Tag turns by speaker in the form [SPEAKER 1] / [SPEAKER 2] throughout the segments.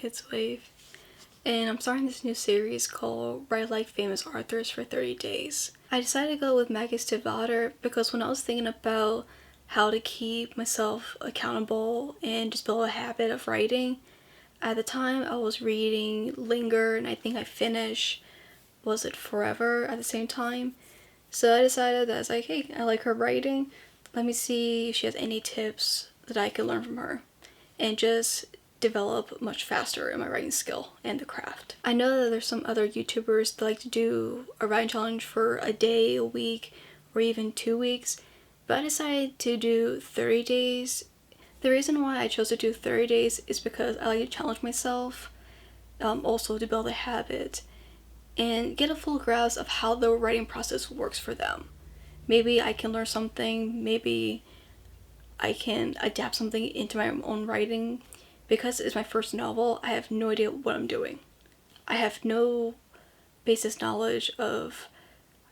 [SPEAKER 1] it's Wave, and I'm starting this new series called Write Like Famous Authors for 30 Days. I decided to go with Maggie Stiefvater because when I was thinking about how to keep myself accountable and just build a habit of writing, at the time I was reading Linger, and I think I finished Was It Forever at the same time. So I decided that I was like, hey, I like her writing. Let me see if she has any tips that I could learn from her and just develop much faster in my writing skill and the craft. I know that there's some other YouTubers that like to do a writing challenge for a day, a week, or even 2 weeks, but I decided to do 30 days. The reason why I chose to do 30 days is because I like to challenge myself, also to build a habit and get a full grasp of how the writing process works for them. Maybe I can learn something, maybe I can adapt something into my own writing. Because it's my first novel, I have no idea what I'm doing. I have no basis knowledge of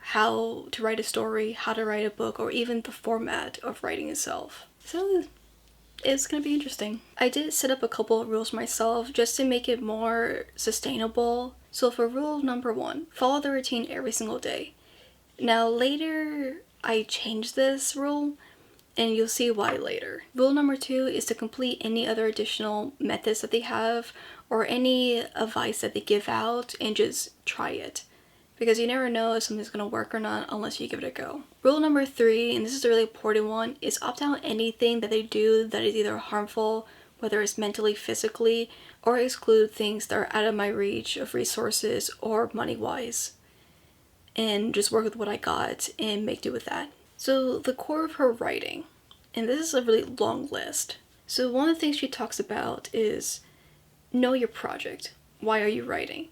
[SPEAKER 1] how to write a story, how to write a book, or even the format of writing itself. So it's gonna be interesting. I did set up a couple of rules myself just to make it more sustainable. So for rule number 1, follow the routine every single day. Now later I changed this rule, and you'll see why later. Rule number 2 is to complete any other additional methods that they have or any advice that they give out and just try it. Because you never know if something's going to work or not unless you give it a go. Rule number 3, and this is a really important one, is opt out anything that they do that is either harmful, whether it's mentally, physically, or exclude things that are out of my reach of resources or money-wise. And just work with what I got and make do with that. So the core of her writing, and this is a really long list. So one of the things she talks about is know your project. Why are you writing?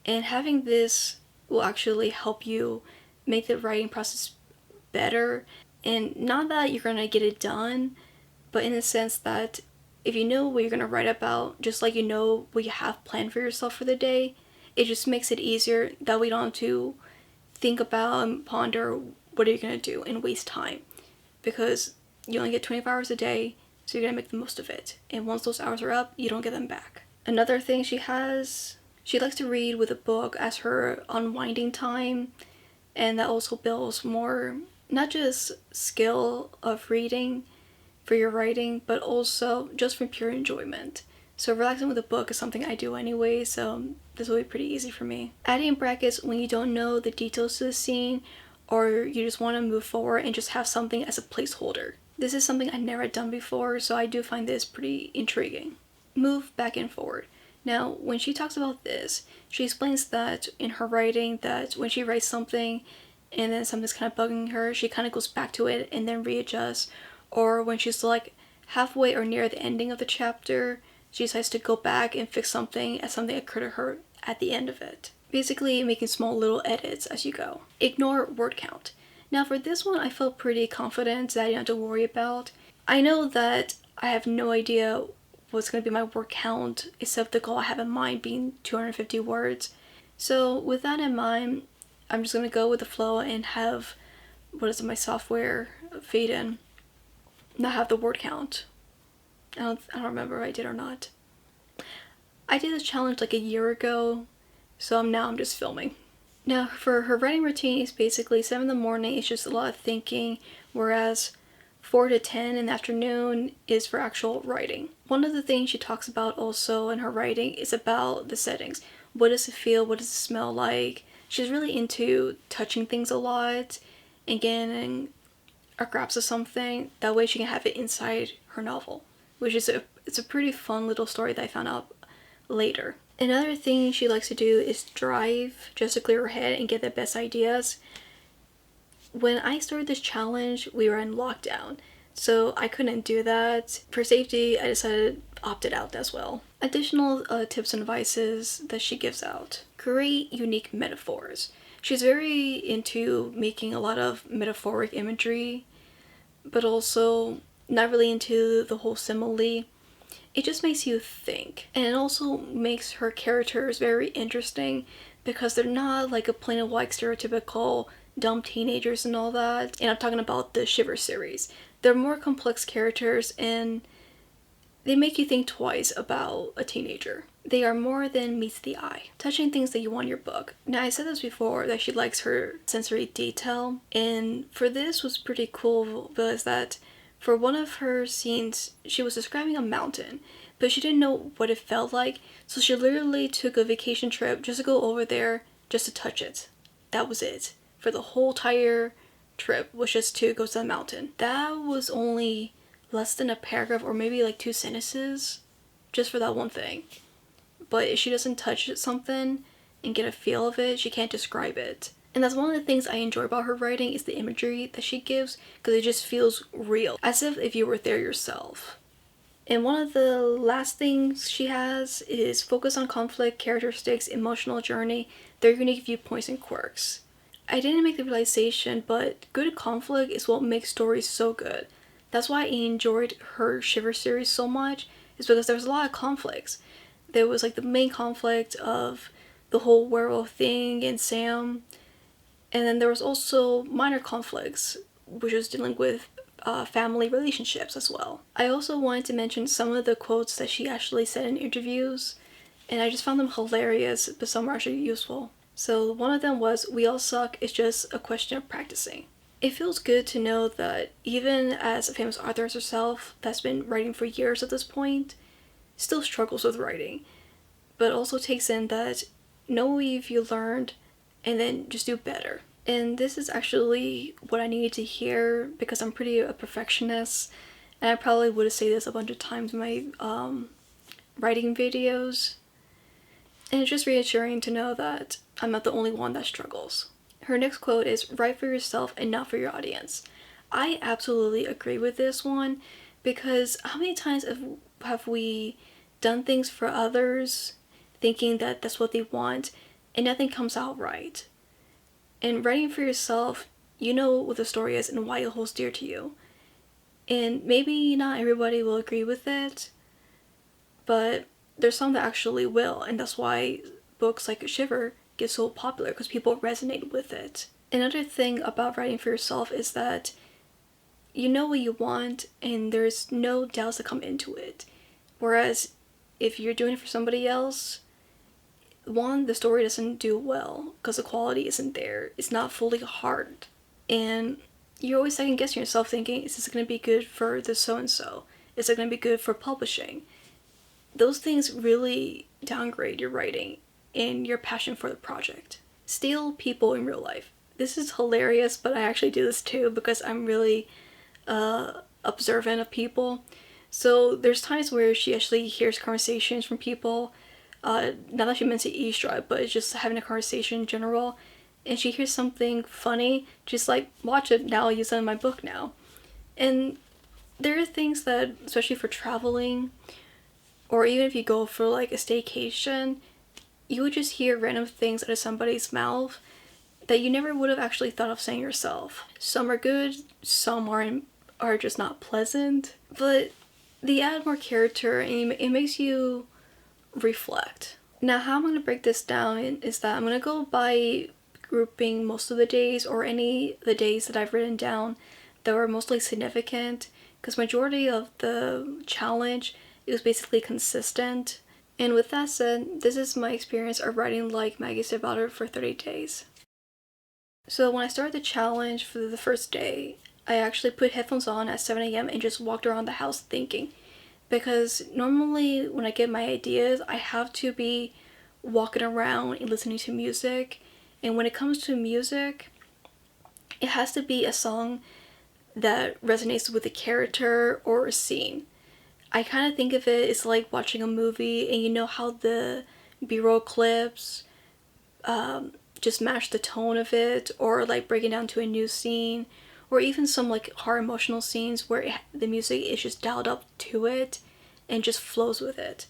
[SPEAKER 1] And having this will actually help you make the writing process better. And not that you're gonna get it done, but in the sense that if you know what you're gonna write about, just like you know what you have planned for yourself for the day, it just makes it easier that we don't have to think about and ponder what are you going to do and waste time, because you only get 24 hours a day, so you're going to make the most of it, and once those hours are up, you don't get them back. Another thing she likes to read with a book as her unwinding time, and that also builds more not just skill of reading for your writing, but also just from pure enjoyment. So relaxing with a book is something I do anyway, so this will be pretty easy for me. Adding brackets when you don't know the details to the scene, or you just want to move forward and just have something as a placeholder. This is something I've never done before, so I do find this pretty intriguing. Move back and forward. Now, when she talks about this, she explains that in her writing, that when she writes something and then something's kind of bugging her, she kind of goes back to it and then readjusts. Or when she's like halfway or near the ending of the chapter, she decides to go back and fix something as something occurred to her at the end of it. Basically making small little edits as you go. Ignore word count. Now for this one, I felt pretty confident that I didn't have to worry about. I know that I have no idea what's going to be my word count except the goal I have in mind being 250 words. So with that in mind, I'm just going to go with the flow and have, my software fade in, not have the word count. I don't remember if I did or not. I did this challenge like a year ago, so now I'm just filming. Now for her writing routine is basically 7 in the morning, it's just a lot of thinking, whereas 4 to 10 in the afternoon is for actual writing. One of the things she talks about also in her writing is about the settings. What does it feel? What does it smell like? She's really into touching things a lot and getting a grasp of something. That way she can have it inside her novel, which is it's a pretty fun little story that I found out later. Another thing she likes to do is drive just to clear her head and get the best ideas. When I started this challenge, we were in lockdown, so I couldn't do that. For safety, I decided to opt it out as well. Additional tips and advices that she gives out. Create unique metaphors. She's very into making a lot of metaphoric imagery, but also not really into the whole simile. It just makes you think, and it also makes her characters very interesting because they're not like a plain and white stereotypical dumb teenagers and all that. And I'm talking about the Shiver series. They're more complex characters and They make you think twice about a teenager. They are more than meets the eye, touching things that you want in your book. Now, I said this before that she likes her sensory detail, and for this was pretty cool because that for one of her scenes, she was describing a mountain, but she didn't know what it felt like, so she literally took a vacation trip just to go over there just to touch it. That was it. For the whole entire trip was just to go to the mountain. That was only less than a paragraph or maybe like 2 sentences just for that one thing. But if she doesn't touch something and get a feel of it, she can't describe it. And that's one of the things I enjoy about her writing is the imagery that she gives, because it just feels real, as if you were there yourself. And one of the last things she has is focus on conflict, characteristics, emotional journey, their unique viewpoints and quirks. I didn't make the realization, but good conflict is what makes stories so good. That's why I enjoyed her Shiver series so much, is because there was a lot of conflicts. There was like the main conflict of the whole werewolf thing and Sam, and then there was also minor conflicts, which was dealing with family relationships as well. I also wanted to mention some of the quotes that she actually said in interviews, and I just found them hilarious, but some were actually useful. So one of them was, "We all suck, it's just a question of practicing." It feels good to know that even as a famous author as herself that's been writing for years at this point, still struggles with writing, but also takes in that know what you learned and then just do better. And this is actually what I needed to hear because I'm pretty a perfectionist, and I probably would say this a bunch of times in my writing videos. And it's just reassuring to know that I'm not the only one that struggles. Her next quote is, "Write for yourself and not for your audience." I absolutely agree with this one, because how many times have we done things for others thinking that that's what they want and nothing comes out right? And writing for yourself, you know what the story is and why it holds dear to you. And maybe not everybody will agree with it, but there's some that actually will, and that's why books like Shiver get so popular, because people resonate with it. Another thing about writing for yourself is that you know what you want and there's no doubts that come into it. Whereas if you're doing it for somebody else, one, the story doesn't do well because the quality isn't there. It's not fully hard. And you're always second guessing yourself thinking, is this going to be good for the so-and-so? Is it going to be good for publishing? Those things really downgrade your writing and your passion for the project. Steal people in real life. This is hilarious, but I actually do this too because I'm really observant of people. So there's times where she actually hears conversations from people, not that she meant to eavesdrop, but it's just having a conversation in general, and she hears something funny, just like, watch it, now I'll use it in my book now. And there are things that, especially for traveling, or even if you go for like a staycation, you would just hear random things out of somebody's mouth that you never would have actually thought of saying yourself. Some are good, some are just not pleasant, but they add more character and it makes you reflect. Now, how I'm going to break this down is that I'm going to go by grouping most of the days, or any of the days that I've written down that were mostly significant, because majority of the challenge, it was basically consistent. And with that said, this is my experience of writing like Maggie Stiefvater for 30 days. So when I started the challenge for the first day, I actually put headphones on at 7 a.m. and just walked around the house thinking. Because normally when I get my ideas, I have to be walking around and listening to music. And when it comes to music, it has to be a song that resonates with a character or a scene. I kind of think of it as like watching a movie, and you know how the B-roll clips just match the tone of it, or like breaking down to a new scene, or even some like hard emotional scenes where the music is just dialed up to it and just flows with it.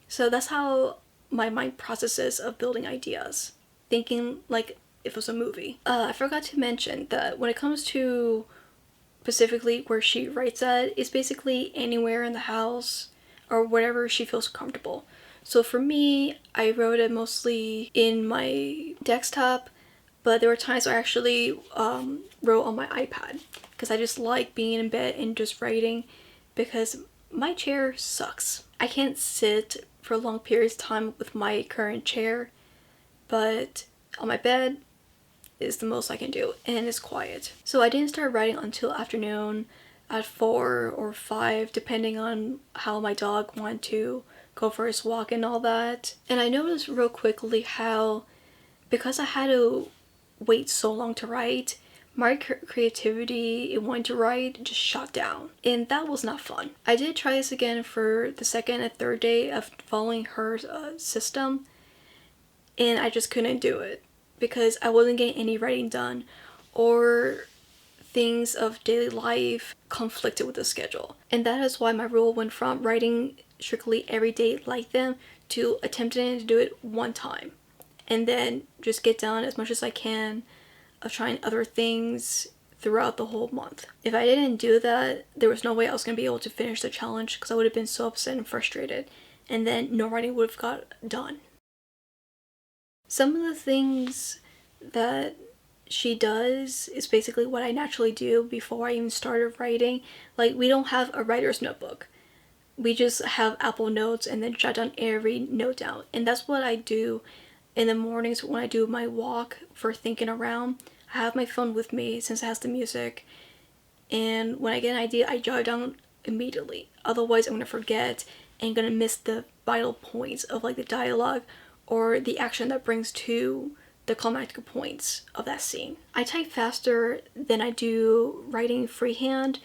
[SPEAKER 1] So that's how my mind processes of building ideas, thinking like if it was a movie. I forgot to mention that when it comes to specifically where she writes at, it's basically anywhere in the house or wherever she feels comfortable. So for me, I wrote it mostly in my desktop, but there were times I actually wrote on my iPad because I just like being in bed and just writing, because my chair sucks. I can't sit for long periods of time with my current chair, but on my bed is the most I can do, and it's quiet. So I didn't start writing until afternoon at 4 or 5, depending on how my dog wanted to go for his walk and all that. And I noticed real quickly how, because I had to wait so long to write, my creativity in wanting to write just shut down, and that was not fun. I did try this again for the second and third day of following her system, and I just couldn't do it because I wasn't getting any writing done, or things of daily life conflicted with the schedule. And that is why my rule went from writing strictly every day like them to attempting to do it one time and then just get done as much as I can of trying other things throughout the whole month. If I didn't do that, there was no way I was going to be able to finish the challenge because I would have been so upset and frustrated, and then no writing would have got done. Some of the things that she does is basically what I naturally do before I even started writing. Like, we don't have a writer's notebook. We just have Apple Notes and then jot down every note down. And that's what I do in the mornings when I do my walk for thinking around. I have my phone with me since it has the music. And when I get an idea, I jot it down immediately. Otherwise, I'm going to forget and going to miss the vital points of like the dialogue or the action that brings to the climactic points of that scene. I type faster than I do writing freehand,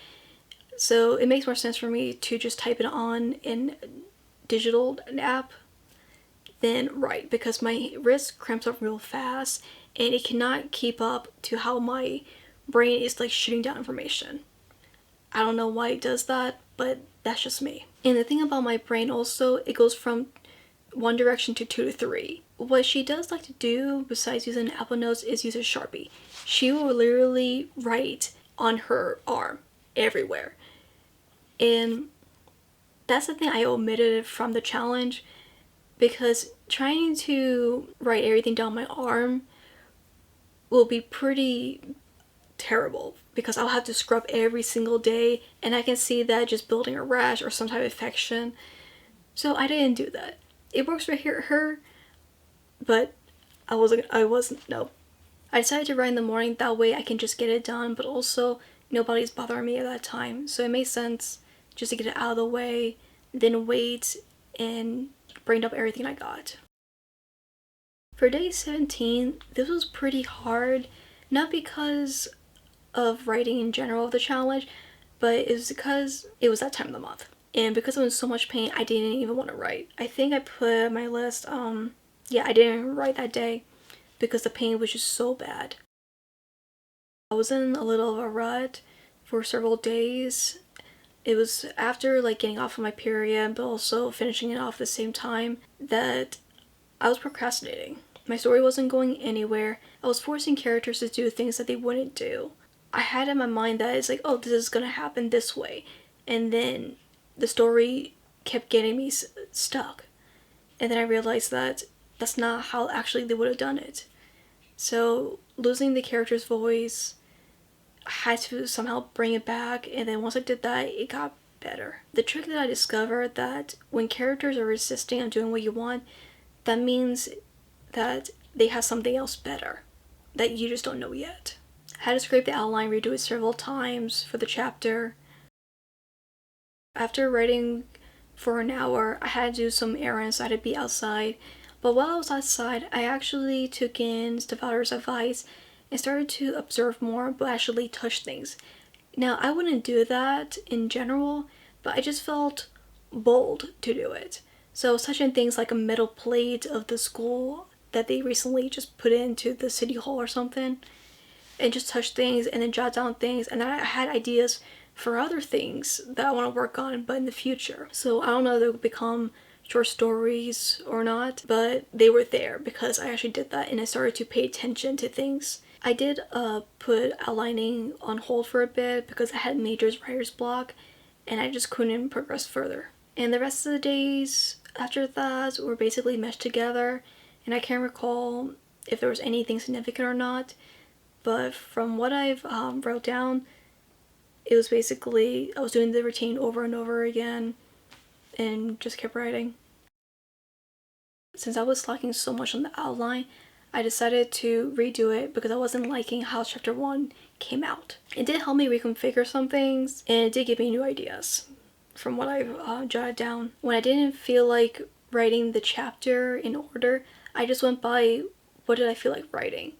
[SPEAKER 1] so it makes more sense for me to just type it on in digital app than write, because my wrist cramps up real fast and it cannot keep up to how my brain is like shooting down information. I don't know why it does that, but that's just me. And the thing about my brain also, it goes from one direction to 2 to 3. What she does like to do besides using Apple Notes is use a Sharpie. She will literally write on her arm everywhere. And that's the thing I omitted from the challenge, because trying to write everything down my arm will be pretty terrible because I'll have to scrub every single day, and I can see that just building a rash or some type of infection. So I didn't do that. It works for her, but I wasn't, no. I decided to write in the morning, that way I can just get it done, but also nobody's bothering me at that time. So it made sense just to get it out of the way, then wait and bring up everything I got. For day 17, this was pretty hard, not because of writing in general of the challenge, but it was because it was that time of the month. And because I was in so much pain, I didn't even want to write. I think I put on my list, yeah, I didn't write that day because the pain was just so bad. I was in a little of a rut for several days. It was after like getting off of my period, but also finishing it off at the same time, that I was procrastinating. My story wasn't going anywhere. I was forcing characters to do things that they wouldn't do. I had in my mind that it's like, oh, this is gonna happen this way. And then the story kept getting me stuck. And then I realized that that's not how actually they would have done it. So losing the character's voice, I had to somehow bring it back, and then once I did that, it got better. The trick that I discovered, that when characters are resisting on doing what you want, that means that they have something else better that you just don't know yet. I had to scrape the outline, redo it several times for the chapter. After writing for an hour, I had to do some errands, so I had to be outside. But while I was outside, I actually took in Stiefvater's advice and started to observe more, but actually touch things. Now, I wouldn't do that in general, but I just felt bold to do it. So touching things like a metal plate of the school that they recently just put into the city hall or something, and just touch things and then jot down things, and then I had ideas for other things that I want to work on, but in the future. So I don't know if they'll become short stories or not, but they were there because I actually did that, and I started to pay attention to things. I did put outlining on hold for a bit because I had major writer's block and I just couldn't progress further. And the rest of the days after that were basically meshed together, and I can't recall if there was anything significant or not, but from what I've wrote down, It was basically, I was doing the routine over and over again and just kept writing. Since I was slacking so much on the outline, I decided to redo it because I wasn't liking how chapter 1 came out. It did help me reconfigure some things, and it did give me new ideas from what I've jotted down. When I didn't feel like writing the chapter in order, I just went by what did I feel like writing.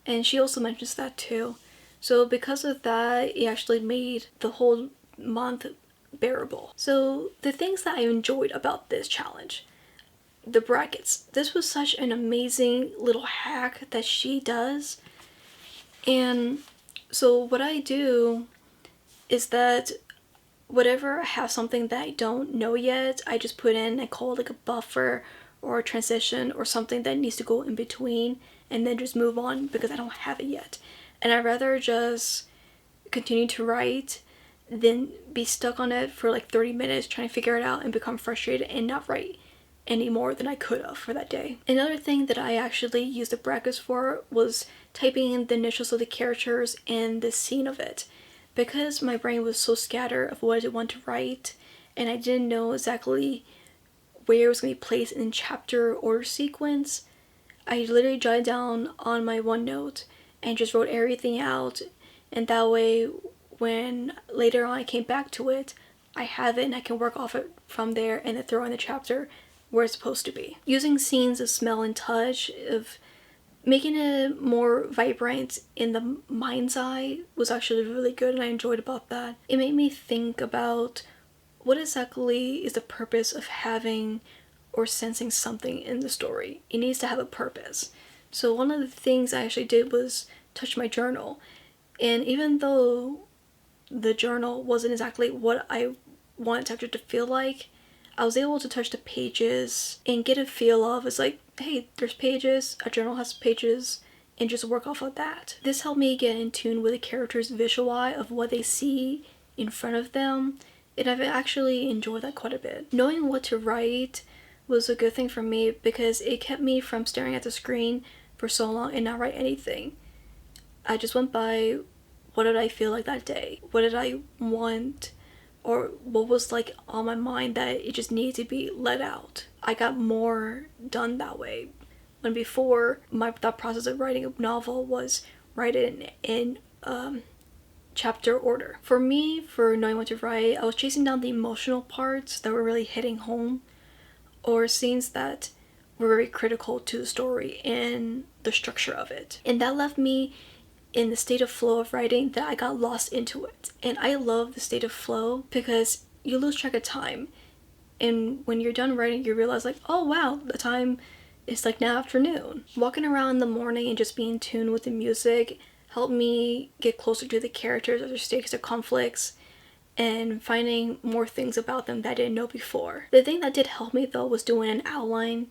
[SPEAKER 1] And she also mentions that too. So because of that, it actually made the whole month bearable. So the things that I enjoyed about this challenge: the brackets. This was such an amazing little hack that she does. And so what I do is that whatever I have something that I don't know yet, I just put in and call it like a buffer or a transition or something that needs to go in between, and then just move on because I don't have it yet. And I'd rather just continue to write than be stuck on it for like 30 minutes trying to figure it out and become frustrated and not write any more than I could have for that day. Another thing that I actually used the brackets for was typing in the initials of the characters and the scene of it. Because my brain was so scattered of what I want to write, and I didn't know exactly where it was going to be placed in chapter order sequence, I literally jotted down on my OneNote and just wrote everything out, and that way when later on I came back to it, I have it and I can work off it from there and then throw in the chapter where it's supposed to be. Using scenes of smell and touch, of making it more vibrant in the mind's eye, was actually really good, and I enjoyed about that. It made me think about what exactly is the purpose of having or sensing something in the story. It needs to have a purpose. So one of the things I actually did was touch my journal, and even though the journal wasn't exactly what I wanted the chapter to feel like, I was able to touch the pages and get a feel of, it's like, hey, there's pages, a journal has pages, and just work off of that. This helped me get in tune with the character's visual eye of what they see in front of them, and I've actually enjoyed that quite a bit. Knowing what to write was a good thing for me because it kept me from staring at the screen for so long and not write anything. I just went by what did I feel like that day, what did I want, or what was like on my mind that it just needed to be let out. I got more done that way, when before my thought process of writing a novel was write it in chapter order. For me, for knowing what to write, I was chasing down the emotional parts that were really hitting home, or scenes that were very critical to the story and the structure of it. And that left me in the state of flow of writing that I got lost into it. And I love the state of flow because you lose track of time. And when you're done writing, you realize like, oh wow, the time is like now afternoon. Walking around in the morning and just being in tune with the music helped me get closer to the characters, their stakes, their conflicts, and finding more things about them that I didn't know before. The thing that did help me though was doing an outline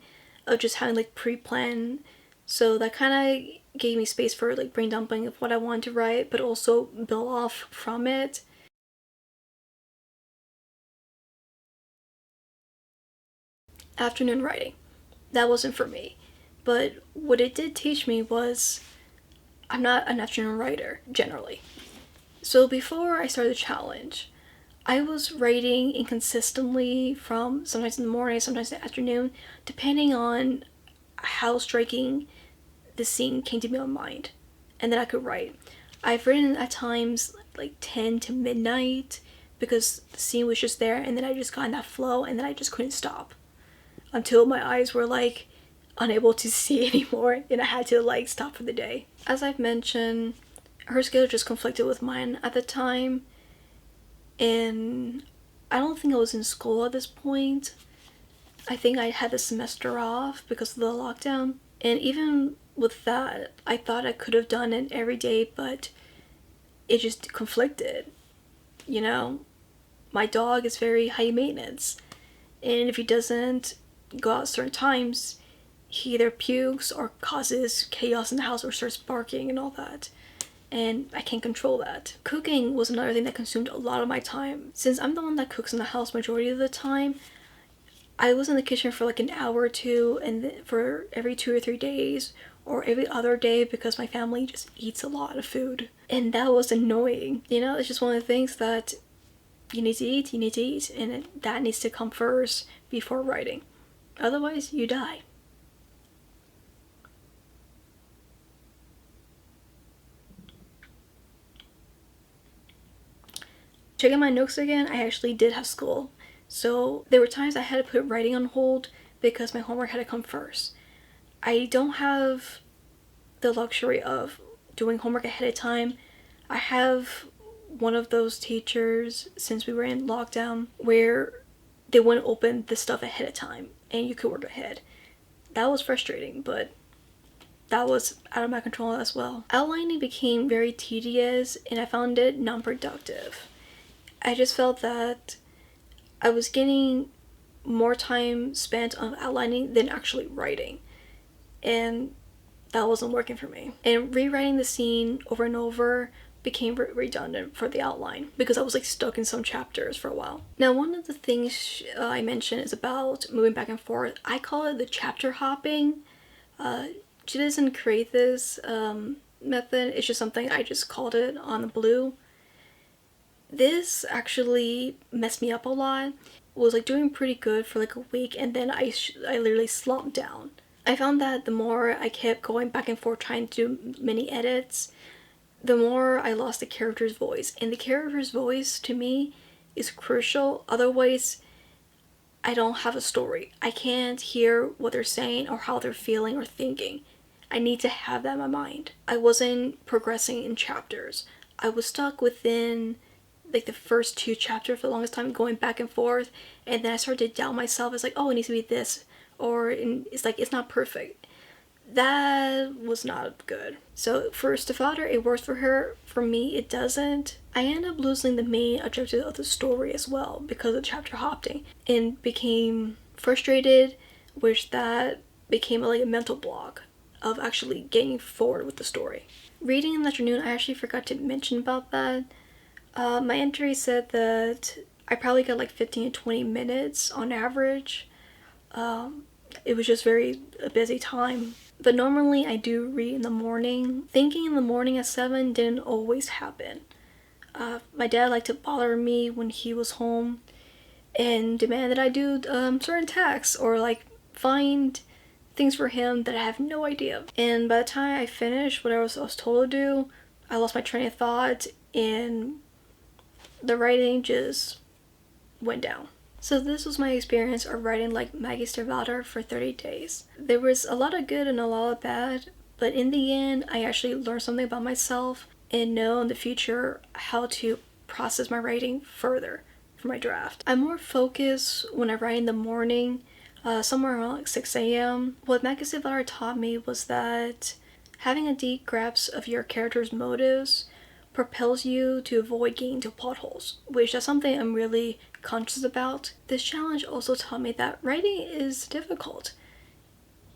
[SPEAKER 1] of just having like pre-plan. So that kind of gave me space for like brain dumping of what I wanted to write, but also build off from it. Afternoon writing, that wasn't for me, but what it did teach me was I'm not an afternoon writer generally. So before I started the challenge, I was writing inconsistently from sometimes in the morning, sometimes in the afternoon, depending on how striking the scene came to me on mind, and then I could write. I've written at times like 10 to midnight because the scene was just there, and then I just got in that flow, and then I just couldn't stop until my eyes were like unable to see anymore, and I had to like stop for the day. As I've mentioned, her schedule just conflicted with mine at the time, and I don't think I was in school at this point. I think I had the semester off because of the lockdown, and even with that, I thought I could have done it every day, but it just conflicted. You know, my dog is very high maintenance, and if he doesn't go out certain times, he either pukes or causes chaos in the house or starts barking and all that, and I can't control that. Cooking was another thing that consumed a lot of my time. Since I'm the one that cooks in the house majority of the time, I was in the kitchen for like an hour or two, and for every 2 or 3 days, or every other day because my family just eats a lot of food. And that was annoying. You know, it's just one of the things that you need to eat, and that needs to come first before writing. Otherwise, you die. Checking my notes again, I actually did have school. So there were times I had to put writing on hold because my homework had to come first. I don't have the luxury of doing homework ahead of time. I have one of those teachers, since we were in lockdown, where they wouldn't open the stuff ahead of time and you could work ahead. That was frustrating, but that was out of my control as well. Outlining became very tedious and I found it non-productive. I just felt that I was getting more time spent on outlining than actually writing, and that wasn't working for me. And rewriting the scene over and over became redundant for the outline because I was like stuck in some chapters for a while. Now, one of the things I mentioned is about moving back and forth. I call it the chapter hopping. She doesn't create this method, it's just something I just called it on the blue. This actually messed me up a lot. Was like doing pretty good for like a week, and then I literally slumped down. I found that the more I kept going back and forth trying to do many edits, the more I lost the character's voice. And the character's voice to me is crucial. Otherwise, I don't have a story. I can't hear what they're saying or how they're feeling or thinking. I need to have that in my mind. I wasn't progressing in chapters. I was stuck within like the first 2 chapters for the longest time, going back and forth, and then I started to doubt myself. It's like, oh, it needs to be this, or it's like, it's not perfect. That was not good. So for Stiefvater, it works for her. For me, it doesn't. I end up losing the main objective of the story as well because of chapter hopping, and became frustrated, which that became like a mental block of actually getting forward with the story. Reading in the afternoon, I actually forgot to mention about that. My entry said that I probably got like 15 to 20 minutes on average. It was just a busy time. But normally I do read in the morning. Thinking in the morning at 7 didn't always happen. My dad liked to bother me when he was home and demand that I do certain tasks or like find things for him that I have no idea. And by the time I finished what I was told to do, I lost my train of thought and the writing just went down. So this was my experience of writing like Maggie Stiefvater for 30 days. There was a lot of good and a lot of bad, but in the end, I actually learned something about myself and know in the future how to process my writing further for my draft. I'm more focused when I write in the morning, somewhere around like 6 a.m. What Maggie Stiefvater taught me was that having a deep grasp of your character's motives propels you to avoid getting into plot holes, which is something I'm really conscious about. This challenge also taught me that writing is difficult,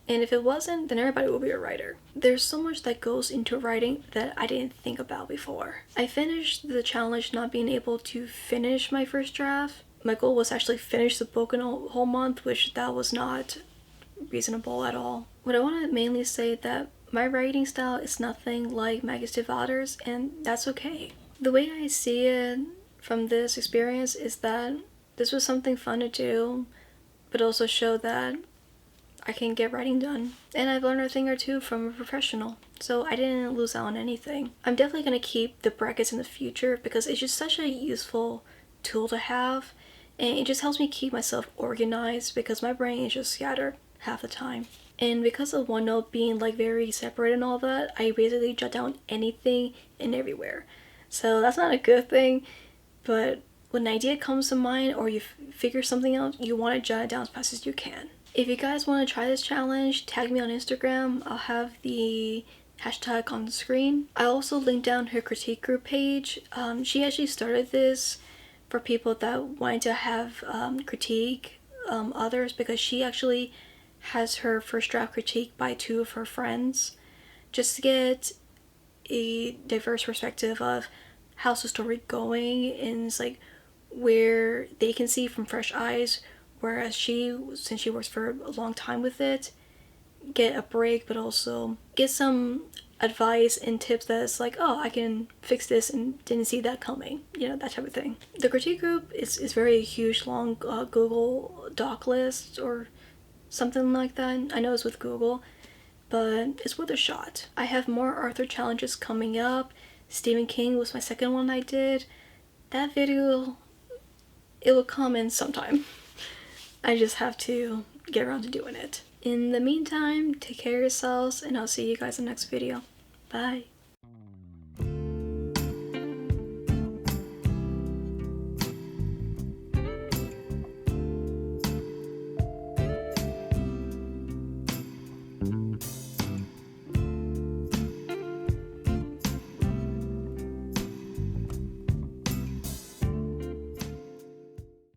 [SPEAKER 1] and if it wasn't, then everybody will be a writer. There's so much that goes into writing that I didn't think about before. I finished the challenge not being able to finish my first draft. My goal was actually finish the book in a whole month, which that was not reasonable at all. What I want to mainly say that my writing style is nothing like Maggie Stiefvater's, and that's okay. The way I see it from this experience is that this was something fun to do, but also show that I can get writing done. And I've learned a thing or two from a professional, so I didn't lose out on anything. I'm definitely going to keep the brackets in the future because it's just such a useful tool to have, and it just helps me keep myself organized because my brain is just scattered half the time. And because of OneNote being like very separate and all that, I basically jot down anything and everywhere. So that's not a good thing, but when an idea comes to mind or you figure something out, you want to jot it down as fast as you can. If you guys want to try this challenge, tag me on Instagram. I'll have the hashtag on the screen. I also linked down her critique group page. She actually started this for people that wanted to have critique others, because she actually has her first draft critique by 2 of her friends, just to get a diverse perspective of how's the story going, and it's like where they can see from fresh eyes, whereas she, since she works for a long time with it, get a break, but also get some advice and tips that's like, oh, I can fix this and didn't see that coming, you know, that type of thing. The critique group is very huge, long Google Doc list or something like that. I know it's with Google, but it's worth a shot. I have more Arthur challenges coming up. Stephen King was my second one I did. That video, it will come in sometime. I just have to get around to doing it. In the meantime, take care of yourselves, and I'll see you guys in the next video. Bye.